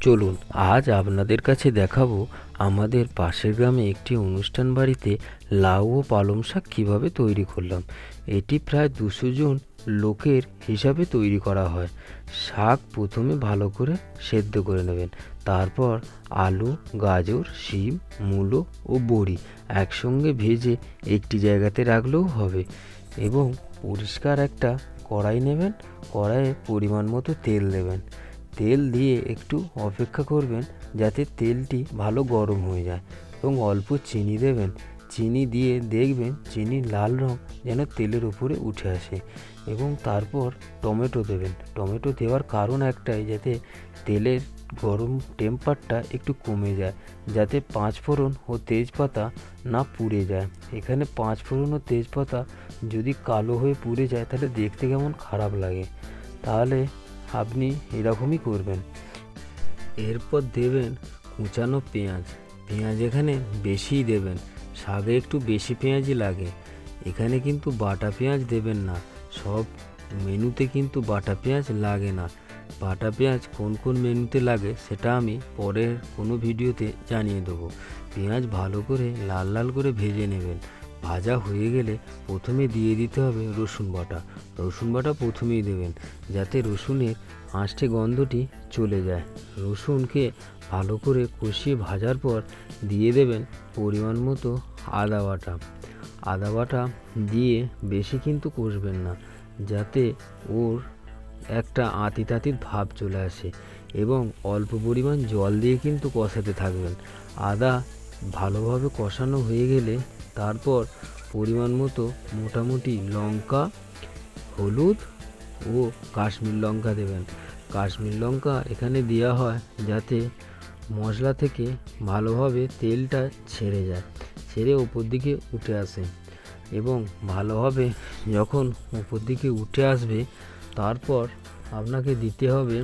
চলুন আজ আপনাদের কাছে দেখাবো আমাদের পাশের গ্রামে একটি অনুষ্ঠান বাড়িতে লাউ ও পালং শাক কীভাবে তৈরি করলাম। এটি প্রায় 200 জন লোকের হিসাবে তৈরি করা হয়। শাক প্রথমে ভালো করে সেদ্ধ করে নেবেন, তারপর আলু, গাজর, শিম, মূলো ও বড়ি একসঙ্গে ভেজে একটি জায়গাতে রাখলেও হবে। এবং পরিষ্কার একটা কড়াই নেবেন, কড়াইয়ে পরিমাণ মতো তেল দেবেন। তেল দিয়ে একটু অপেক্ষা করবেন যাতে তেলটি ভালো গরম হয়ে যায়, এবং অল্প চিনি দেবেন। চিনি দিয়ে দেখবেন চিনির লাল রং যেন তেলের উপরে উঠে আসে, এবং তারপর টমেটো দেবেন। টমেটো দেওয়ার কারণ একটাই, যাতে তেলের গরম টেম্পারটা একটু কমে যায়, যাতে পাঁচফোড়ন ও তেজপাতা না পুড়ে যায়। এখানে পাঁচফোড়ন ও তেজপাতা যদি কালো হয়ে পুড়ে যায় তাহলে দেখতে কেমন খারাপ লাগে, তাহলে আপনি এরকমই করবেন। এরপর দেবেন কুচানো পেঁয়াজ। পেঁয়াজ এখানে বেশিই দেবেন, শাকে একটু বেশি পেঁয়াজই লাগে। এখানে কিন্তু বাটা পেঁয়াজ দেবেন না, সব মেনুতে কিন্তু বাটা পেঁয়াজ লাগে না। বাটা পেঁয়াজ কোন কোন মেনুতে লাগে সেটা আমি পরের কোনো ভিডিওতে জানিয়ে দেবো। পেঁয়াজ ভালো করে লাল লাল করে ভেজে নেবেন। ভাজা হয়ে গেলে প্রথমে দিয়ে দিতে হবে রসুন বাটা। রসুন বাটা প্রথমেই দেবেন, যাতে রসুনের আঁশটে গন্ধটি চলে যায়। রসুনকে ভালো করে কষিয়ে ভাজার পর দিয়ে দেবেন পরিমাণ মতো আদা বাটা। আদা বাটা দিয়ে বেশি কিন্তু কষবেন না, যাতে ওর একটা আঁতি তাঁতির ভাব চলে আসে, এবং অল্প পরিমাণ জল দিয়ে কিন্তু কষাতে থাকবেন। আদা ভালোভাবে কষানো হয়ে গেলে তারপর পরিমাণ মতো মোটামুটি লঙ্কা, হলুদ ও কাশ্মীর লঙ্কা দেবেন। কাশ্মীর লঙ্কা এখানে দেওয়া হয় যাতে মশলা থেকে ভালোভাবে তেলটা ছেড়ে যায়, ছেড়ে ওপর দিকে উঠে আসে, এবং ভালোভাবে যখন উপর দিকে উঠে আসবে তারপর আপনাকে দিতে হবে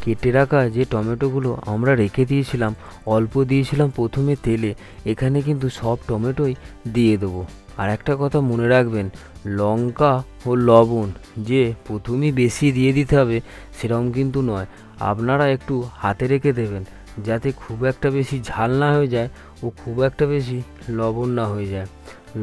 কেটে রাখা যে টমেটোগুলো আমরা রেখে দিয়েছিলাম, অল্প দিয়েছিলাম প্রথমে তেলে, এখানে কিন্তু সব টমেটোই দিয়ে দেবো। আর একটা কথা মনে রাখবেন, লঙ্কা ও লবণ যে প্রথমেই বেশি দিয়ে দিতে হবে সেরকম কিন্তু নয়। আপনারা একটু হাতে রেখে দেবেন, যাতে খুব একটা বেশি ঝাল না হয়ে যায় ও খুব একটা বেশি লবণ না হয়ে যায়।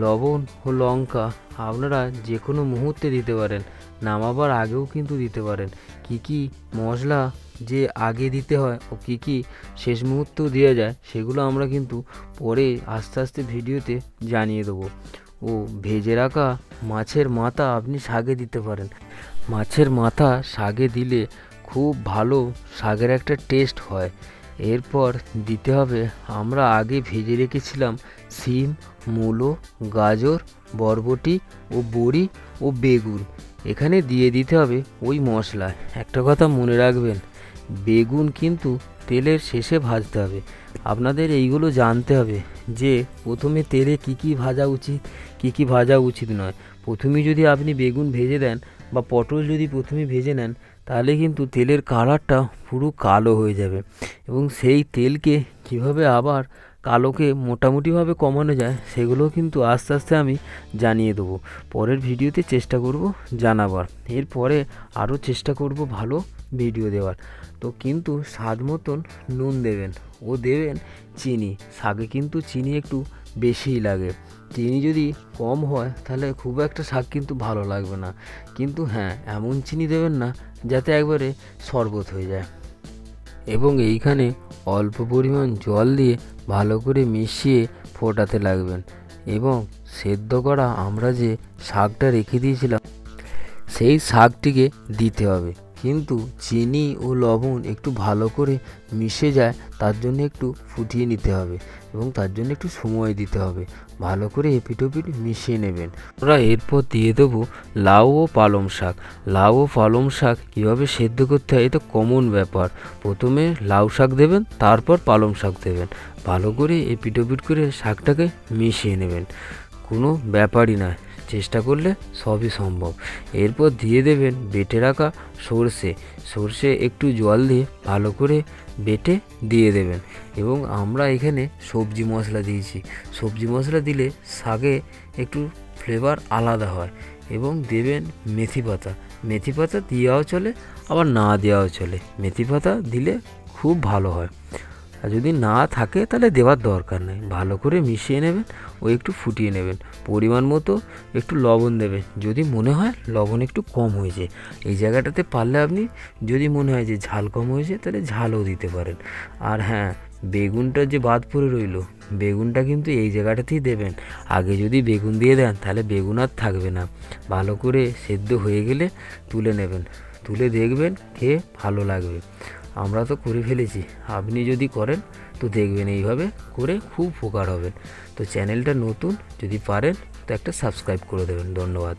লবণ ও লঙ্কা আপনারা যে কোনো মুহূর্তে দিতে পারেন, নামাবার আগেও কিন্তু দিতে পারেন। কি কি মশলা যে আগে দিতে হয় ও কি কি শেষ মুহূর্তেও দেওয়া যায় সেগুলো আমরা কিন্তু পরে আস্তে আস্তে ভিডিওতে জানিয়ে দেবো। ও ভেজে রাখা মাছের মাথা আপনি শাকে দিতে পারেন। মাছের মাথা শাকে দিলে খুব ভালো শাকের একটা টেস্ট হয়। এরপর দিতে হবে আমরা আগে ভেজে রেখেছিলাম শিম, মূলো, গাজর, বরবটি ও বড়ি ও বেগুন। এখানে দিয়ে দিতে হবে ওই মশলায়। একটা কথা মনে রাখবেন, বেগুন কিন্তু তেলের শেষে ভাজতে হবে। আপনাদের এইগুলো জানতে হবে যে প্রথমে তেলে কি কি ভাজা উচিত, কি কি ভাজা উচিত নয়। প্রথমেই যদি আপনি বেগুন ভেজে দেন বা পটল যদি প্রথমে ভেজে নেন, তাহলে কিন্তু তেলের কালারটা পুরো কালো হয়ে যাবে, এবং সেই তেলকে কীভাবে আবার কালোকে মোটামুটিভাবে কমানো যায় সেগুলো কিন্তু আস্তে আস্তে আমি জানিয়ে দেবো। পরের ভিডিওতে চেষ্টা করব জানাবার। এরপরে আরও চেষ্টা করব ভালো ভিডিও দেওয়ার। তো কিন্তু স্বাদ মতন নুন দেবেন ও দেবেন চিনি। শাকে কিন্তু চিনি একটু বেশিই লাগে। চিনি যদি কম হয় তাহলে খুব একটা শাক কিন্তু ভালো লাগবে না। কিন্তু হ্যাঁ, এমন চিনি দেবেন না যাতে একবারে শরবত হয়ে যায়। এবং এইখানে অল্প পরিমাণ জল দিয়ে ভালো করে মিশিয়ে ফোটাতে লাগবেন, এবং সেদ্ধ করা আমরা যে শাকটা রেখে দিয়েছিলাম সেই শাকটিকে দিতে হবে। কিন্তু চিনি ও লবণ একটু ভালো করে মিশে যায় তার জন্য একটু ফুটিয়ে নিতে হবে, এবং তার জন্য একটু সময় দিতে হবে। ভালো করে এপিট ওপিট মিশিয়ে নেবেন। আমরা এরপর দিয়ে দেবো লাউ ও পালং শাক। লাউ ও পালং শাক কীভাবে সেদ্ধ করতে হয় এটা কমন ব্যাপার। প্রথমে লাউ শাক দেবেন, তারপর পালং শাক দেবেন। ভালো করে এপিট ওপিট করে শাকটাকে মিশিয়ে নেবেন, কোনো ব্যাপারই নয়, চেষ্টা করলে সবই সম্ভব। এরপর দিয়ে দেবেন বেটে রাখা সর্ষে একটু জল দিয়ে ভালো করে বেটে দিয়ে দেবেন। এবং আমরা এখানে সবজি মশলা দিয়েছি। সবজি মশলা দিলে শাকে একটু ফ্লেভার আলাদা হয়। এবং দেবেন মেথি পাতা। মেথি পাতা দেওয়াও চলে, আবার না দেওয়াও চলে। মেথি পাতা দিলে খুব ভালো হয়। আর যদি না থাকে তাহলে দেওয়ার দরকার নেই। ভালো করে মিশিয়ে নেবেন ও একটু ফুটিয়ে নেবেন। পরিমাণ মতো একটু লবণ দেবেন, যদি মনে হয় লবণ একটু কম হয়েছে। এই জায়গাটাতে পারলে আপনি যদি মনে হয় যে ঝাল কম হয়েছে তাহলে ঝালও দিতে পারেন। আর হ্যাঁ, বেগুনটা যে বাদ পড়ে রইলো, বেগুনটা কিন্তু এই জায়গাটাতেই দেবেন। আগে যদি বেগুন দিয়ে দেন তাহলে বেগুন আর থাকবে না। ভালো করে সেদ্ধ হয়ে গেলে তুলে নেবেন, তুলে দেখবেন, খেয়ে ভালো লাগবে। আমরা তো করে ফেলেছি, আপনি যদি করেন তো দেখবেন এইভাবে করে খুব উপকার হবেন। তো চ্যানেলটা নতুন, যদি পারেন তো একটা সাবস্ক্রাইব করে দেবেন। ধন্যবাদ।